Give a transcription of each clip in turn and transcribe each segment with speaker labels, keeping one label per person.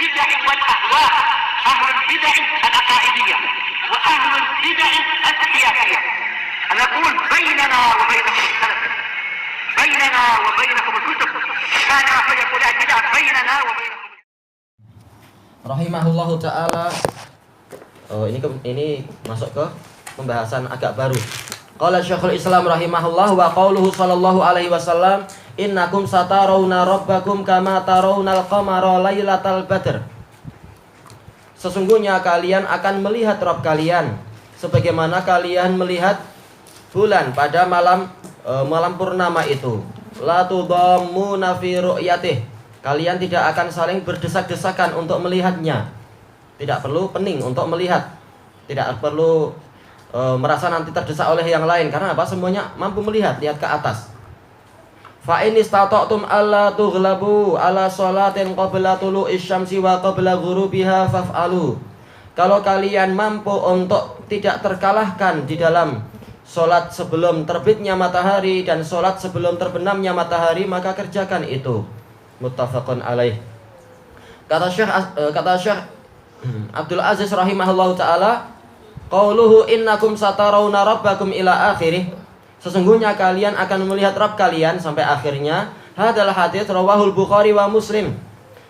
Speaker 1: البدع والأهواء، أهل البدع العقائدية وأهل البدع السياسية. أنا أقول بيننا وبينكم السلف، بيننا وبينكم الكتب، كان فيقول البدع بيننا وبينكم.
Speaker 2: Rahimahullahu ta'ala. Ini masuk ke pembahasan agak baru. Qala Syekhul Islam rahimahullah wa qauluhu sallallahu alaihi wasallam innakum satarawna rabbakum kama tarawnal qamara lailatal badr. Sesungguhnya kalian akan melihat Rabb kalian sebagaimana kalian melihat bulan pada malam purnama itu. La tudammuna fi ru'yatih. Kalian tidak akan saling berdesak-desakan untuk melihatnya. Tidak perlu pening untuk melihat. Tidak perlu merasa nanti terdesak oleh yang lain. Karena apa? Semuanya mampu melihat. Lihat ke atas. Fa in istata'tum alla tughlabu ala sholatin qabla tulu'isy syamsi wa qabla ghurubiha faf'alu. Kalau kalian mampu untuk tidak terkalahkan di dalam sholat sebelum terbitnya matahari dan sholat sebelum terbenamnya matahari, maka kerjakan itu. Muttafaqun alaih. Kata Syekh Abdul Aziz rahimahullahu ta'ala, qauluhu innakum satarawna rabbakum ila akhirih. Sesungguhnya kalian akan melihat Rabb kalian sampai akhirnya. Hadal hadits rawahul Bukhari wa Muslim.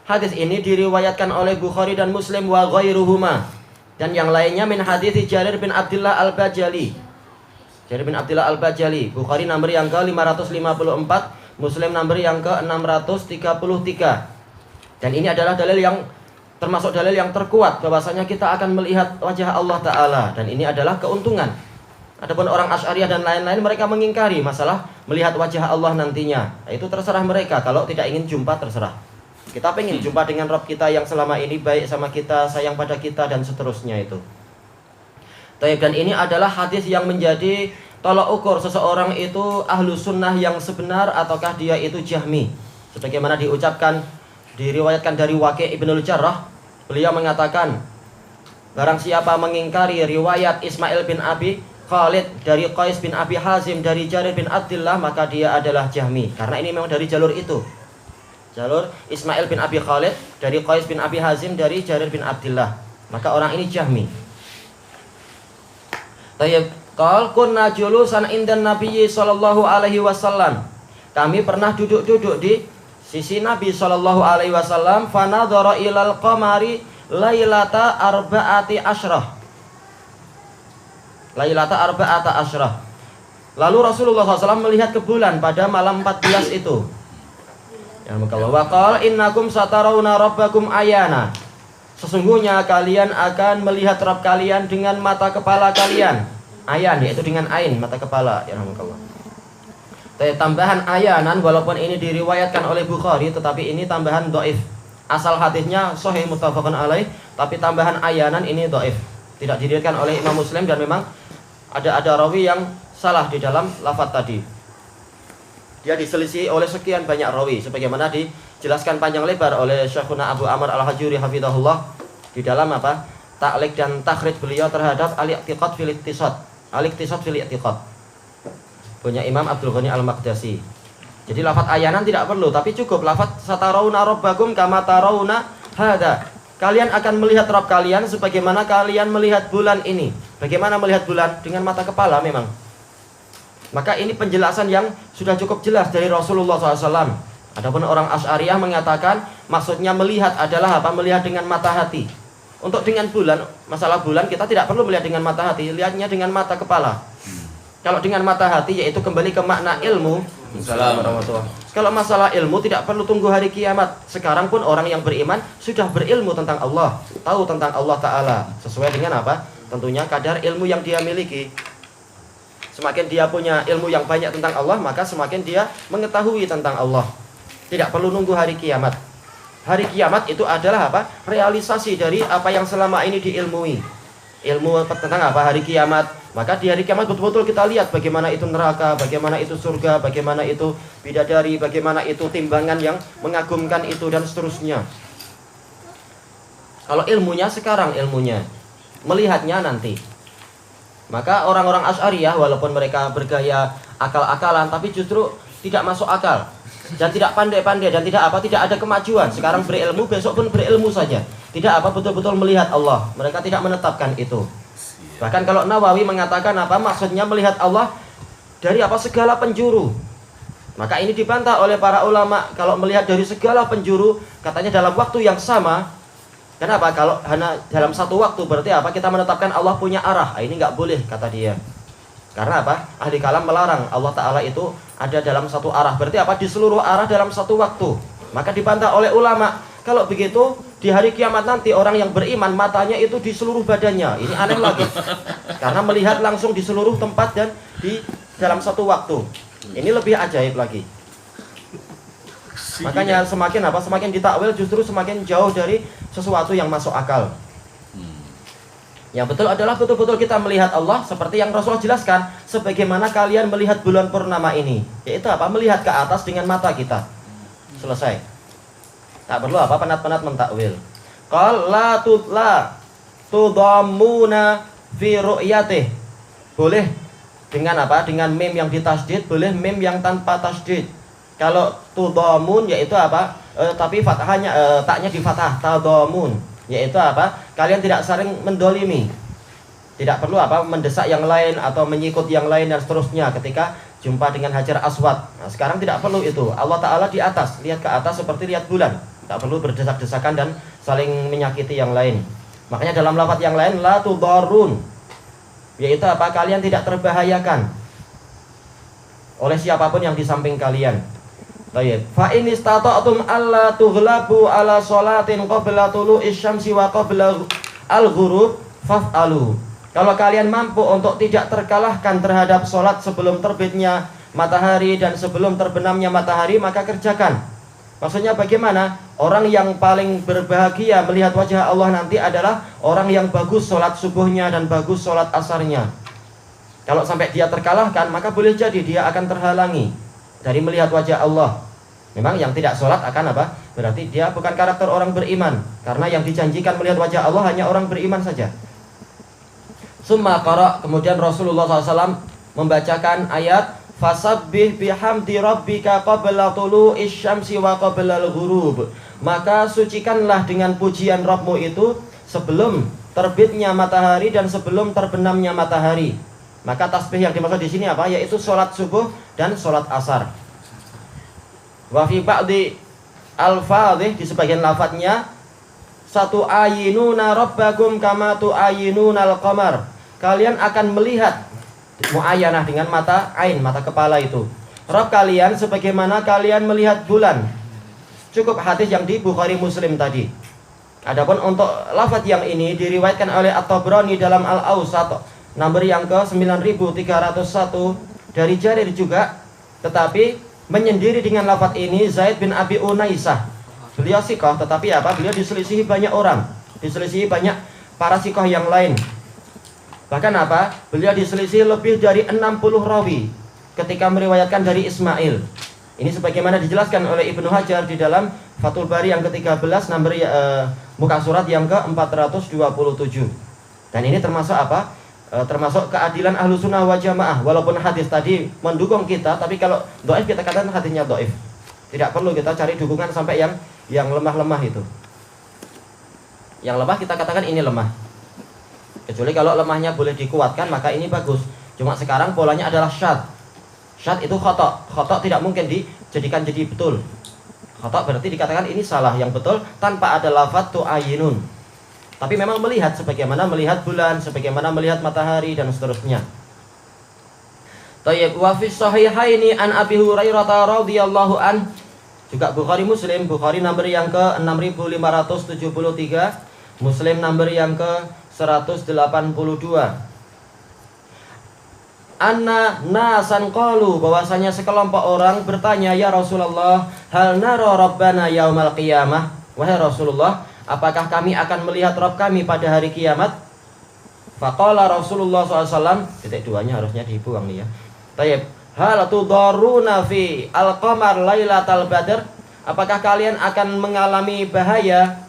Speaker 2: Hadis ini diriwayatkan oleh Bukhari dan Muslim wa ghairuhuma. Dan yang lainnya min hadits Jarir bin Abdullah Al-Bajali. Jarir bin Abdullah Al-Bajali. Bukhari nomor yang ke-554, Muslim nomor yang ke-633. Dan ini adalah dalil yang termasuk dalil yang terkuat bahwasanya kita akan melihat wajah Allah Ta'ala. Dan ini adalah keuntungan. Adapun orang Asy'ariyah dan lain-lain, mereka mengingkari masalah melihat wajah Allah nantinya. Itu terserah mereka. Kalau tidak ingin jumpa, terserah. Kita pengen jumpa dengan Rabb kita yang selama ini baik sama kita, sayang pada kita, dan seterusnya itu. Dan ini adalah hadis yang menjadi tolok ukur seseorang itu ahlu sunnah yang sebenar ataukah dia itu jahmi. Sebagaimana diriwayatkan dari Waqi' Ibnul Jarrah, beliau mengatakan, barang siapa mengingkari riwayat Ismail bin Abi Khalid dari Qais bin Abi Hazim dari Jarir bin Abdullah, maka dia adalah jahmi. Karena ini memang dari jalur itu, jalur Ismail bin Abi Khalid dari Qais bin Abi Hazim dari Jarir bin Abdullah, maka orang ini jahmi. Tayyib qal kunna julusan indan nabiyyi sallallahu alaihi wasallam. Kami pernah duduk-duduk di sisi Nabi sallallahu alaihi wasallam, fa nadhara ilal qamari lailata arba'ati asyrah. Lailata arba'ata asyrah. Lalu Rasulullah SAW melihat ke bulan pada malam 14 itu. Ya wa qala innakum satarawna rabbakum ayana. Sesungguhnya kalian akan melihat Rabb kalian dengan mata kepala kalian. Ayan, yaitu dengan ain, mata kepala. Ya rahmukallah. Tambahan ayanan, walaupun ini diriwayatkan oleh Bukhari, tetapi ini tambahan dhaif. Asal hadisnya sahih muttafaqun alaih, tapi tambahan ayanan ini dhaif. Tidak diriwayatkan oleh Imam Muslim, dan memang ada rawi yang salah di dalam lafaz tadi. Dia diselisih oleh sekian banyak rawi, sebagaimana dijelaskan panjang lebar oleh Syekhuna Abu Amr Al-Hajuri hafizahullah di dalam ta'liq dan takhrij beliau terhadap al-i'tiqad fil iqtisad. Al-iqtisad fil i'tiqad, punya Imam Abdul Ghani Al-Maqdisi. Jadi lafaz ayanan tidak perlu, tapi cukup lafaz satarawna rabbakum kama tarawna hada. Kalian akan melihat Rabb kalian sebagaimana kalian melihat bulan ini. Bagaimana melihat bulan? Dengan mata kepala memang. Maka ini penjelasan yang sudah cukup jelas dari Rasulullah SAW. Adapun orang Asy'ariyah mengatakan maksudnya melihat adalah apa? Melihat dengan mata hati. Untuk dengan bulan, masalah bulan kita tidak perlu melihat dengan mata hati, lihatnya dengan mata kepala. Kalau dengan mata hati yaitu kembali ke makna ilmu. Kalau masalah ilmu tidak perlu tunggu hari kiamat. Sekarang pun orang yang beriman sudah berilmu tentang Allah, tahu tentang Allah Ta'ala. Sesuai dengan apa? Tentunya kadar ilmu yang dia miliki. Semakin dia punya ilmu yang banyak tentang Allah, maka semakin dia mengetahui tentang Allah. Tidak perlu nunggu hari kiamat. Hari kiamat itu adalah apa? Realisasi dari apa yang selama ini diilmui. Ilmu tentang apa? Hari kiamat. Maka di hari kiamat betul-betul kita lihat bagaimana itu neraka, bagaimana itu surga, bagaimana itu bidadari, bagaimana itu timbangan yang mengagumkan itu, dan seterusnya. Kalau ilmunya sekarang, ilmunya melihatnya nanti. Maka orang-orang Asy'ariyah walaupun mereka bergaya akal-akalan, tapi justru tidak masuk akal. dan tidak pandai-pandai dan tidak ada kemajuan. Sekarang berilmu, besok pun berilmu saja. Tidak betul-betul melihat Allah. Mereka tidak menetapkan itu. Bahkan kalau Nawawi mengatakan maksudnya melihat Allah dari segala penjuru. Maka ini dibantah oleh para ulama. Kalau melihat dari segala penjuru, katanya dalam waktu yang sama. Kenapa? Kalau hanya dalam satu waktu berarti kita menetapkan Allah punya arah. Ini nggak boleh, kata dia. Karena ahli kalam melarang Allah Ta'ala itu ada dalam satu arah. Berarti di seluruh arah dalam satu waktu. Maka dibantah oleh ulama. Kalau begitu di hari kiamat nanti orang yang beriman matanya itu di seluruh badannya. Ini aneh lagi. Karena melihat langsung di seluruh tempat dan di dalam satu waktu. Ini lebih ajaib lagi. Makanya semakin ditakwil justru semakin jauh dari sesuatu yang masuk akal. Yang betul adalah betul-betul kita melihat Allah seperti yang Rasulullah jelaskan, sebagaimana kalian melihat bulan purnama ini, yaitu melihat ke atas dengan mata kita. Selesai. Tak perlu penat-penat mentakwil. Qal la tudammuna fi ru'yatih. Boleh dengan dengan mim yang ditasydid, boleh mim yang tanpa tasydid. Kalau tudammun yaitu tapi fathahnya taknya di fathah, tadamun. Yaitu kalian tidak saling mendolimi. Tidak perlu mendesak yang lain atau menyikut yang lain dan seterusnya ketika jumpa dengan Hajar Aswad. Nah, sekarang tidak perlu itu. Allah Ta'ala di atas, lihat ke atas seperti lihat bulan. Tak perlu berdesak-desakan dan saling menyakiti yang lain. Makanya dalam lafaz yang lain la tudarrun, yaitu kalian tidak terbahayakan oleh siapapun yang di samping kalian. Baik. Fa in istata'tum alla tughlabu ala sholatin qabla tulu'is syamsi wa qabla al-ghurub faf'alu. Kalau kalian mampu untuk tidak terkalahkan terhadap sholat sebelum terbitnya matahari dan sebelum terbenamnya matahari, maka kerjakan. Maksudnya bagaimana? Orang yang paling berbahagia melihat wajah Allah nanti adalah orang yang bagus sholat subuhnya dan bagus sholat asarnya. Kalau sampai dia terkalahkan, maka boleh jadi dia akan terhalangi dari melihat wajah Allah. Memang yang tidak sholat akan berarti dia bukan karakter orang beriman. Karena yang dijanjikan melihat wajah Allah hanya orang beriman saja. Summa qara, kemudian Rasulullah SAW membacakan ayat fasabbih bihamdi rabbika qabla tulu'is syamsi wa qabla al-ghurub. Maka sucikanlah dengan pujian Rabbmu itu sebelum terbitnya matahari dan sebelum terbenamnya matahari. Maka tasbih yang dimaksud di sini yaitu sholat subuh dan sholat asar. Wa fi ba'di al-fadhih, di sebagian lafadznya satu ayinuna rabbakum kama tu'ayinuna al-qamar. Kalian akan melihat mu'ayyanah dengan mata ain, mata kepala itu, Rabb kalian sebagaimana kalian melihat bulan. Cukup hadis yang di Bukhari Muslim tadi. Adapun untuk lafadz yang ini diriwayatkan oleh At-Tabrani dalam Al-Awsat nomor yang ke 9301 dari Jarir juga, tetapi menyendiri dengan lafadz ini Zaid bin Abi Unaisah. Beliau sikoh, tetapi beliau diselisihi banyak orang, diselisihi banyak para sikoh yang lain. Bahkan beliau diselisih lebih dari 60 rawi ketika meriwayatkan dari Ismail. Ini sebagaimana dijelaskan oleh Ibnu Hajar di dalam Fathul Bari yang ke-13 nomor muka surat yang ke-427. Dan ini termasuk termasuk keadilan ahlu sunnah wal jamaah. Walaupun hadis tadi mendukung kita, tapi kalau dhaif kita katakan hadisnya dhaif. Tidak perlu kita cari dukungan sampai yang lemah-lemah itu. Yang lemah kita katakan ini lemah. Kecuali kalau lemahnya boleh dikuatkan, maka ini bagus. Cuma sekarang polanya adalah syad. Syad itu khata'. Khata' tidak mungkin dijadikan jadi betul. Khata' berarti dikatakan ini salah. Yang betul tanpa ada lafadz tu'ayinun. Tapi memang melihat sebagaimana melihat bulan, sebagaimana melihat matahari dan seterusnya. Tayyib wa fi sahihaini an Abi Hurairah radhiyallahu an, juga Bukhari Muslim, Bukhari nomor yang ke 6573, Muslim nomor yang ke 182. Anna nasan qalu, bahwasanya sekelompok orang bertanya, ya Rasulullah, hal nara rabbana yaumal qiyamah? Wahai Rasulullah, apakah kami akan melihat Rabb kami pada hari kiamat? Faqala Rasulullah SAW, titik duanya harusnya dibuang nih ya. Tayyib, hal tudarruna fi al-qamar lailatal badr? Apakah kalian akan mengalami bahaya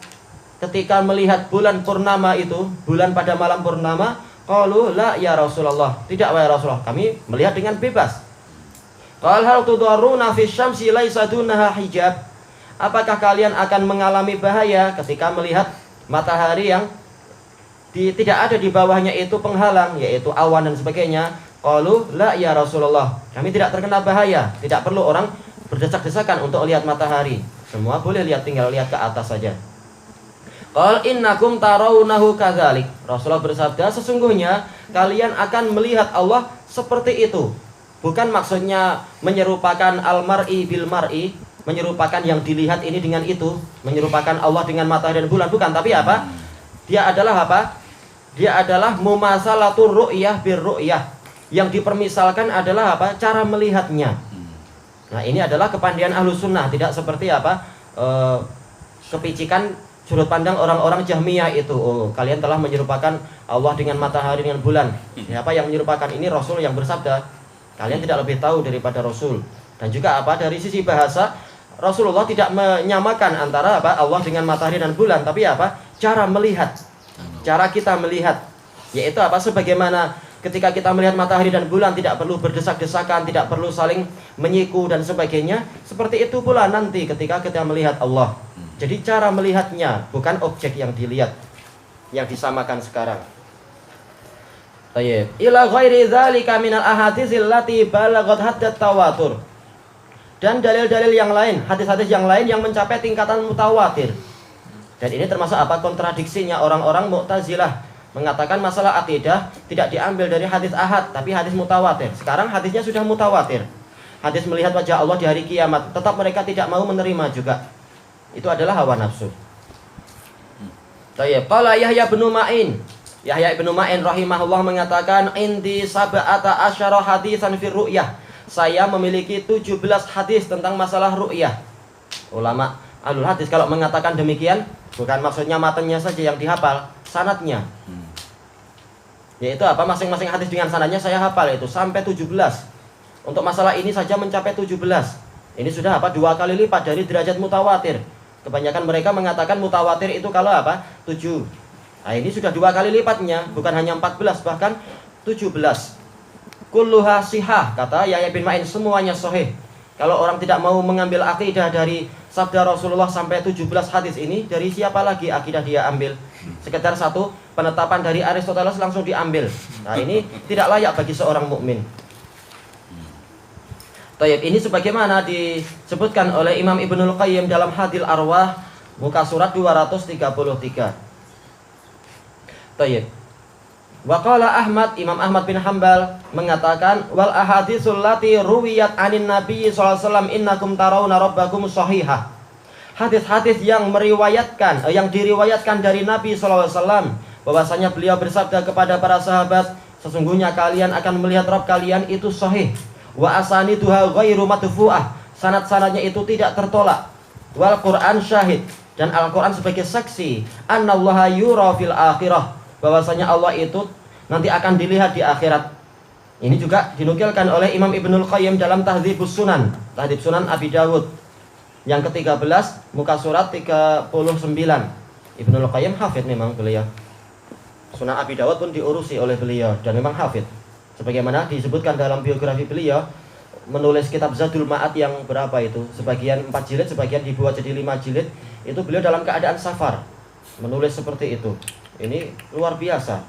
Speaker 2: ketika melihat bulan purnama itu, bulan pada malam purnama? Qalu la ya Rasulullah, tidak wahai Rasulullah, kami melihat dengan bebas. Qal hal tudarruna fi syamsi laisa dunaha hijab? Apakah kalian akan mengalami bahaya ketika melihat matahari yang tidak ada di bawahnya itu penghalang, yaitu awan dan sebagainya? Qalu la ya Rasulullah, kami tidak terkena bahaya, tidak perlu orang berdesak-desakan untuk lihat matahari. Semua boleh lihat, tinggal lihat ke atas saja. Qal innakum tarawnahu kadzalik. Rasulullah bersabda, sesungguhnya kalian akan melihat Allah seperti itu. Bukan maksudnya menyerupakan al-mar'i bil mar'i, menyerupakan yang dilihat ini dengan itu, menyerupakan Allah dengan matahari dan bulan, bukan. Tapi apa? Dia adalah apa? Dia adalah mumasalatur ru'yah bir ru'yah. Yang dipermisalkan adalah apa? Cara melihatnya. Nah, ini adalah kepandaian ahlu sunnah, tidak seperti apa? Kepicikan sudut pandang orang-orang Jahmiyah itu. Oh, kalian telah menyerupakan Allah dengan matahari dengan bulan. Siapa yang menyerupakan ini? Rasul yang bersabda. Kalian tidak lebih tahu daripada Rasul. Dan juga apa? Dari sisi bahasa, Rasulullah tidak menyamakan antara apa? Allah dengan matahari dan bulan, tapi apa? Cara melihat. Cara kita melihat, yaitu apa? Sebagaimana ketika kita melihat matahari dan bulan tidak perlu berdesak-desakan, tidak perlu saling menyiku dan sebagainya. Seperti itu pula nanti ketika kita melihat Allah. Jadi cara melihatnya, bukan objek yang dilihat, yang disamakan sekarang. Tayyib. Ila ghairi dzalika minal ahaditsil lati balaghat haddat tawatur. Dan dalil-dalil yang lain, hadis-hadis yang lain yang mencapai tingkatan mutawatir. Dan ini termasuk apa? Kontradiksinya orang-orang Mu'tazilah. Mengatakan masalah akidah tidak diambil dari hadis ahad, tapi hadis mutawatir. Sekarang hadisnya sudah mutawatir. Hadis melihat wajah Allah di hari kiamat, tetap mereka tidak mau menerima juga. Itu adalah hawa nafsu. Tayyib. Qala Yahya bin Ma'in. Yahya bin Ma'in rahimahullah mengatakan, indi sab'ata asyara hadisan fi ru'yah. Saya memiliki 17 hadis tentang masalah ru'yah. Ulama ahlul hadis kalau mengatakan demikian, bukan maksudnya matanya saja yang dihafal, sanadnya. Yaitu apa? Masing-masing hadis dengan sanadnya saya hafal, itu sampai 17. Untuk masalah ini saja mencapai 17. Ini sudah apa? 2 kali lipat dari derajat mutawatir. Kebanyakan mereka mengatakan mutawatir itu kalau apa? 7. Nah, ini sudah 2 kali lipatnya, bukan hanya 14, bahkan 17. Kulluha sihah, kata Yahya bin Ma'in, semuanya sahih. Kalau orang tidak mau mengambil akidah dari sabda Rasulullah sampai 17 hadis ini, dari siapa lagi akidah dia ambil? Sekedar satu penetapan dari Aristoteles langsung diambil. Nah, ini tidak layak bagi seorang mukmin. Tayyib, ini sebagaimana disebutkan oleh Imam Ibnul Qayyim dalam Hadil Arwah muka surat 233. Tayyib. Wa qala Ahmad, Imam Ahmad bin Hanbal mengatakan, wal ahaditsul lati ruwiyat anin Nabi sallallahu alaihi wasallam innakum tarawna rabbakum shahihah. Hadis-hadis yang meriwayatkan, yang diriwayatkan dari Nabi sallallahu alaihi wasallam bahwasanya beliau bersabda kepada para sahabat, sesungguhnya kalian akan melihat Rabb kalian itu sahih. Wa asaniduha ghairu madfu'ah. Sanad-sanadnya itu tidak tertolak. Wal Qur'an syahid, dan Al-Qur'an sebagai saksi, annallaha yura fil akhirah, bahwasanya Allah itu nanti akan dilihat di akhirat. Ini juga dinukilkan oleh Imam Ibnul Qayyim dalam Tahdzibus Sunan, Tahdzib Sunan Abi Dawud yang ke-13 muka surat 39. Ibnul Qayyim hafid memang beliau. Sunan Abi Dawud pun diurusi oleh beliau dan memang hafid. Sebagaimana disebutkan dalam biografi beliau, menulis kitab Zadul Ma'ad yang berapa itu? Sebagian 4 jilid, sebagian dibuat jadi 5 jilid. Itu beliau dalam keadaan safar menulis seperti itu. Ini luar biasa.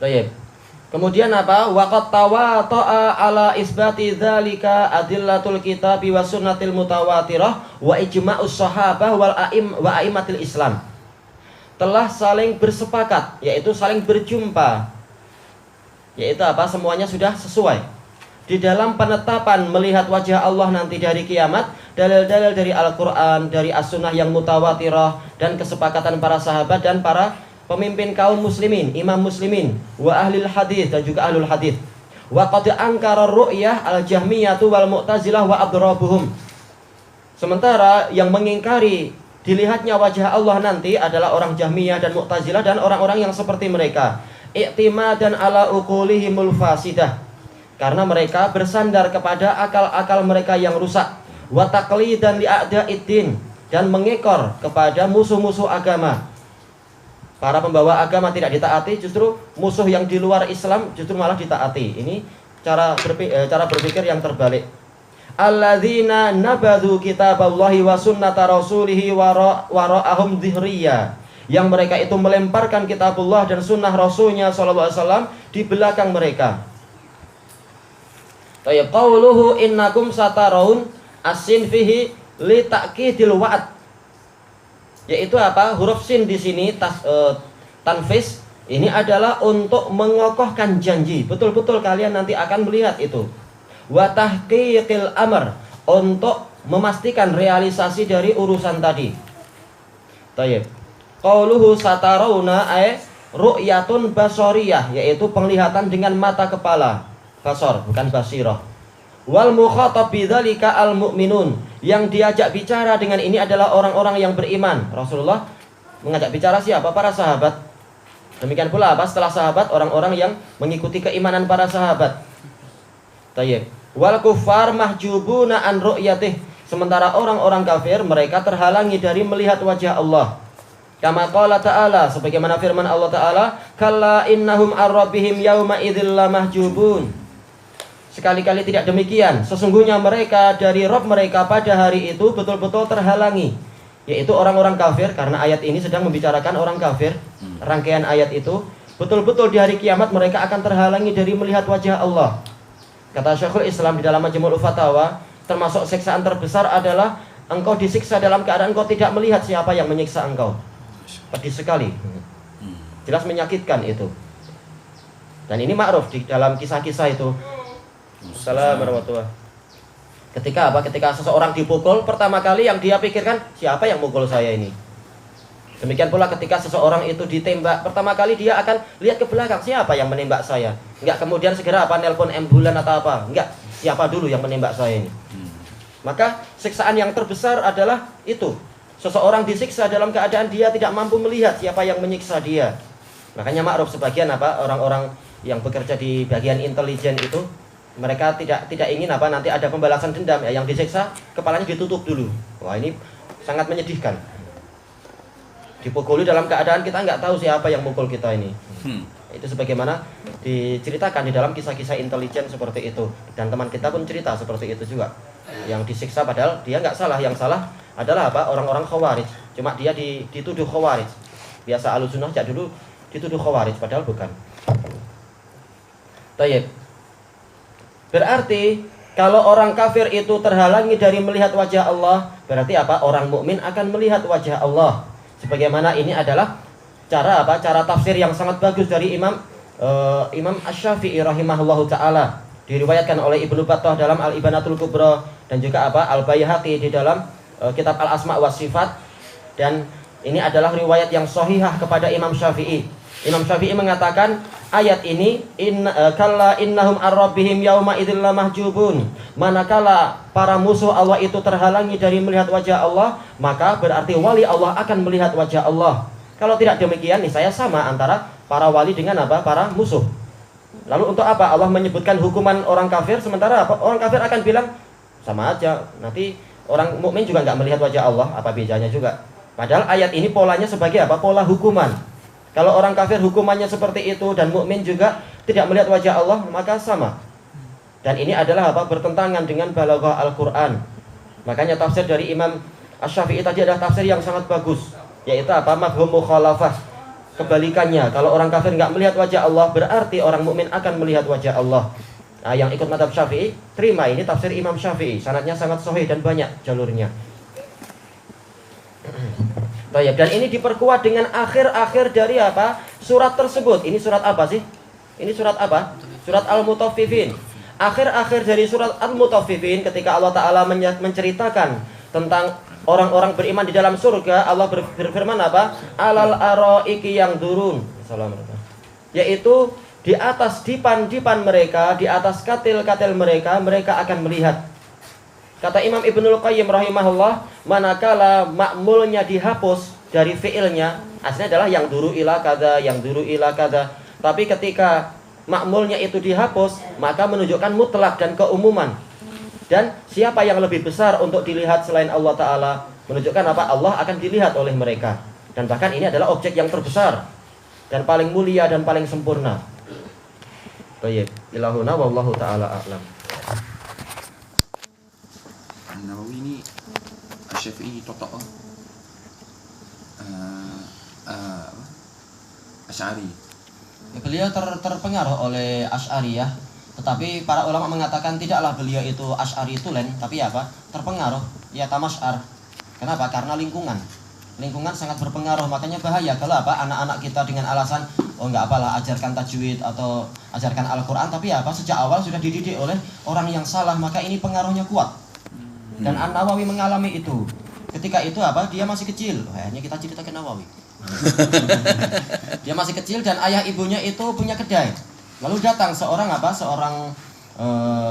Speaker 2: Baik. Kemudian apa? Waqat tawata'a ala isbati dzalika adillatul kitabi wa sunnatil mutawatirah wa ijma'us sahabah wal a'immatil Islam. Telah saling bersepakat, yaitu saling berjumpa. Yaitu apa? Semuanya sudah sesuai di dalam penetapan melihat wajah Allah nanti dari kiamat. Dalil-dalil dari Al-Quran, dari As-Sunnah yang mutawatirah, dan kesepakatan para sahabat dan para pemimpin kaum muslimin, imam muslimin, wa ahlil hadis, dan juga ahlul hadis. Wa qad ankara ru'yah al-jahmiyatu wal mu'tazilah wa adrabuhum. Sementara yang mengingkari dilihatnya wajah Allah nanti adalah orang Jahmiyah dan Mu'tazilah dan orang-orang yang seperti mereka. I'timadan ala uqulihimul fasidah, karena mereka bersandar kepada akal-akal mereka yang rusak. Wa taqlidan li a'da'iddin, dan mengekor kepada musuh-musuh agama. Para pembawa agama tidak ditaati, justru musuh yang di luar Islam justru malah ditaati. Ini cara berpikir yang terbalik. Alladzina nabadhu kitaballahi wa sunnata rasulihi wara'ahum dhihriya. Yang mereka itu melemparkan kitabullah dan sunnah rasulnya sallallahu alaihi wasallam di belakang mereka. Tayyib qauluhu innakum sataraun asin fihi li ta'kidil wa'd. Yaitu apa? Huruf sin di sini tanfis ini adalah untuk mengokohkan janji. Betul-betul kalian nanti akan melihat itu. Wa tahqiqil amr, untuk memastikan realisasi dari urusan tadi. Tayyib. Qauluhu satarawna ay ru'yatun basariyah, yaitu penglihatan dengan mata kepala. Basar, bukan basirah. Wal mukhatab bidzalika al mu'minun, yang diajak bicara dengan ini adalah orang-orang yang beriman. Rasulullah mengajak bicara siapa? Para sahabat. Demikian pula apa? Setelah sahabat, orang-orang yang mengikuti keimanan para sahabat. Tayyib. Wal kuffar mahjubuna an ru'yatih, sementara orang-orang kafir mereka terhalangi dari melihat wajah Allah. Kama qala ta'ala, sebagaimana firman Allah Ta'ala, kalla innahum ar-rabbihim yawma idzil lamahjubun. Sekali-kali tidak demikian, sesungguhnya mereka dari Rabb mereka pada hari itu betul-betul terhalangi, yaitu orang-orang kafir, karena ayat ini sedang membicarakan orang kafir. Rangkaian ayat itu betul-betul di hari kiamat mereka akan terhalangi dari melihat wajah Allah. Kata Syekhul Islam di dalam Majmu'ul Fatawa, termasuk siksaan terbesar adalah engkau disiksa dalam keadaan engkau tidak melihat siapa yang menyiksa engkau. Pedih sekali, jelas menyakitkan itu. Dan ini ma'ruf di dalam kisah-kisah itu. Assalamualaikum warahmatullahi wabarakatuh. Ketika apa? Ketika seseorang dipukul, pertama kali yang dia pikirkan, siapa yang mukul saya ini? Demikian pula ketika seseorang itu ditembak, pertama kali dia akan lihat ke belakang, siapa yang menembak saya? Enggak kemudian segera apa nelpon ambulan atau apa? Enggak, siapa dulu yang menembak saya ini? Maka siksaan yang terbesar adalah itu. Seseorang disiksa dalam keadaan dia tidak mampu melihat siapa yang menyiksa dia. Makanya ma'ruf sebagian apa orang-orang yang bekerja di bagian intelijen itu, mereka tidak ingin apa nanti ada pembalasan dendam ya, yang disiksa kepalanya ditutup dulu. Wah, ini sangat menyedihkan. Dipukuli dalam keadaan kita nggak tahu siapa yang mukul kita ini. Itu sebagaimana diceritakan di dalam kisah-kisah intelijen seperti itu. Dan teman kita pun cerita seperti itu juga. Yang disiksa padahal dia nggak salah, yang salah adalah apa? Orang-orang khawarij. Cuma dia dituduh khawarij. Biasa Ahlussunnah jak dulu dituduh khawarij padahal bukan. Tayyib. Berarti kalau orang kafir itu terhalangi dari melihat wajah Allah, berarti apa? Orang mukmin akan melihat wajah Allah. Sebagaimana ini adalah cara apa? Cara tafsir yang sangat bagus dari Imam Asy-Syafi'i rahimahullahu taala. Diriwayatkan oleh Ibnu Battah dalam Al-Ibanatul Kubra dan juga apa? Al-Baihaqi di dalam kitab Al-Asma' wa Sifat. Dan ini adalah riwayat yang sahihah kepada Imam Syafi'i. Imam Syafi'i mengatakan ayat ini kalla innahum ar-rabbihim yauma idzil lamahjubun. Manakala para musuh Allah itu terhalangi dari melihat wajah Allah, maka berarti wali Allah akan melihat wajah Allah. Kalau tidak demikian, nih saya sama antara para wali dengan apa? Para musuh. Lalu untuk apa Allah menyebutkan hukuman orang kafir, sementara apa? Orang kafir akan bilang sama aja, nanti orang mukmin juga nggak melihat wajah Allah, apa bedanya juga? Padahal ayat ini polanya sebagai apa? Pola hukuman. Kalau orang kafir hukumannya seperti itu dan mukmin juga tidak melihat wajah Allah, maka sama. Dan ini adalah apa? Bertentangan dengan balaghah Al-Qur'an. Makanya tafsir dari Imam Asy-Syafi'i tadi adalah tafsir yang sangat bagus, yaitu apa? Mafhum mukhalafah. Kebalikannya, kalau orang kafir nggak melihat wajah Allah, berarti orang mukmin akan melihat wajah Allah. Nah, yang ikut mazhab Syafi'i, terima ini tafsir Imam Syafi'i. Sanadnya sangat sahih dan banyak jalurnya. Baik, dan ini diperkuat dengan akhir-akhir dari apa? Surat tersebut. Ini surat apa sih? Ini surat apa? Surat Al-Mutaffifin. Akhir-akhir dari surat Al-Mutaffifin, ketika Allah Ta'ala menceritakan tentang orang-orang beriman di dalam surga, Allah berfirman apa? Alal araiki yang durun. Yaitu di atas dipan-dipan mereka, di atas katil-katil mereka, mereka akan melihat. Kata Imam Ibnul Qayyim rahimahullah, manakala ma'mulnya dihapus dari fi'ilnya, aslinya adalah yang duru ila kada, yang duru ila kada. Tapi ketika ma'mulnya itu dihapus, maka menunjukkan mutlak dan keumuman. Dan siapa yang lebih besar untuk dilihat selain Allah Ta'ala, menunjukkan apa? Allah akan dilihat oleh mereka. Dan bahkan ini adalah objek yang terbesar dan paling mulia dan paling sempurna. Baik, ilahuna wallahu taala a'lam.
Speaker 3: Nawawi ini Syafi'i totok Asy'ari.
Speaker 2: Ya, beliau terpengaruh oleh Asy'ariyah, tetapi para ulama mengatakan tidaklah beliau itu Asy'ari tulen, tapi apa? Terpengaruh, ya tamasy'ar. Kenapa? Karena lingkungan. Lingkungan sangat berpengaruh, makanya bahaya kalau apa anak-anak kita dengan alasan oh enggak apalah ajarkan tajwid atau ajarkan Al-Qur'an, tapi apa sejak awal sudah dididik oleh orang yang salah, maka ini pengaruhnya kuat. Dan An-Nawawi mengalami itu. Ketika itu apa? Dia masih kecil. Hanya kita ceritakan Nawawi. Dia masih kecil dan ayah ibunya itu punya kedai. Lalu datang seorang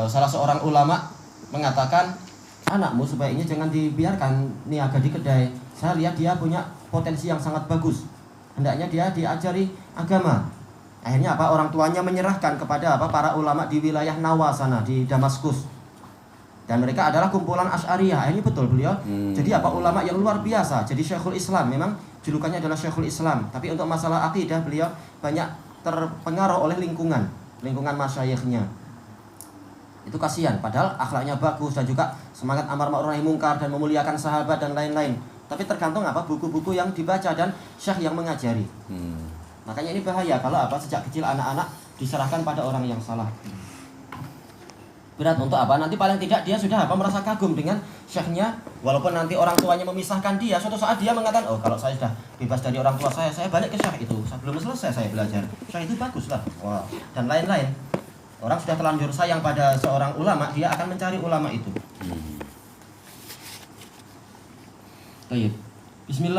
Speaker 2: salah seorang ulama mengatakan, anakmu sebaiknya jangan dibiarkan niaga di kedai. Saya lihat dia punya potensi yang sangat bagus. Hendaknya dia diajari agama. Akhirnya apa? Orang tuanya menyerahkan kepada para ulama di wilayah Nawa sana di Damaskus. Dan mereka adalah kumpulan Asy'ariyah. Ini betul beliau. Jadi ulama yang luar biasa. Jadi Syekhul Islam, memang julukannya adalah Syekhul Islam. Tapi untuk masalah akidah beliau banyak terpengaruh oleh lingkungan masyayikhnya. Itu kasihan. Padahal akhlaknya bagus dan juga semangat amar ma'ruf nahi mungkar dan memuliakan sahabat dan lain-lain. Tapi tergantung buku-buku yang dibaca dan syekh yang mengajari. Makanya ini bahaya kalau sejak kecil anak-anak diserahkan pada orang yang salah. Berat untuk nanti paling tidak dia sudah merasa kagum dengan syekhnya, walaupun nanti orang tuanya memisahkan dia, suatu saat dia mengatakan, oh kalau saya sudah bebas dari orang tua saya balik ke syekh itu, sebelum selesai saya belajar, syekh itu bagus lah. Wah, dan lain-lain. Orang sudah terlanjur sayang pada seorang ulama, dia akan mencari ulama itu. Baik. Bismillah.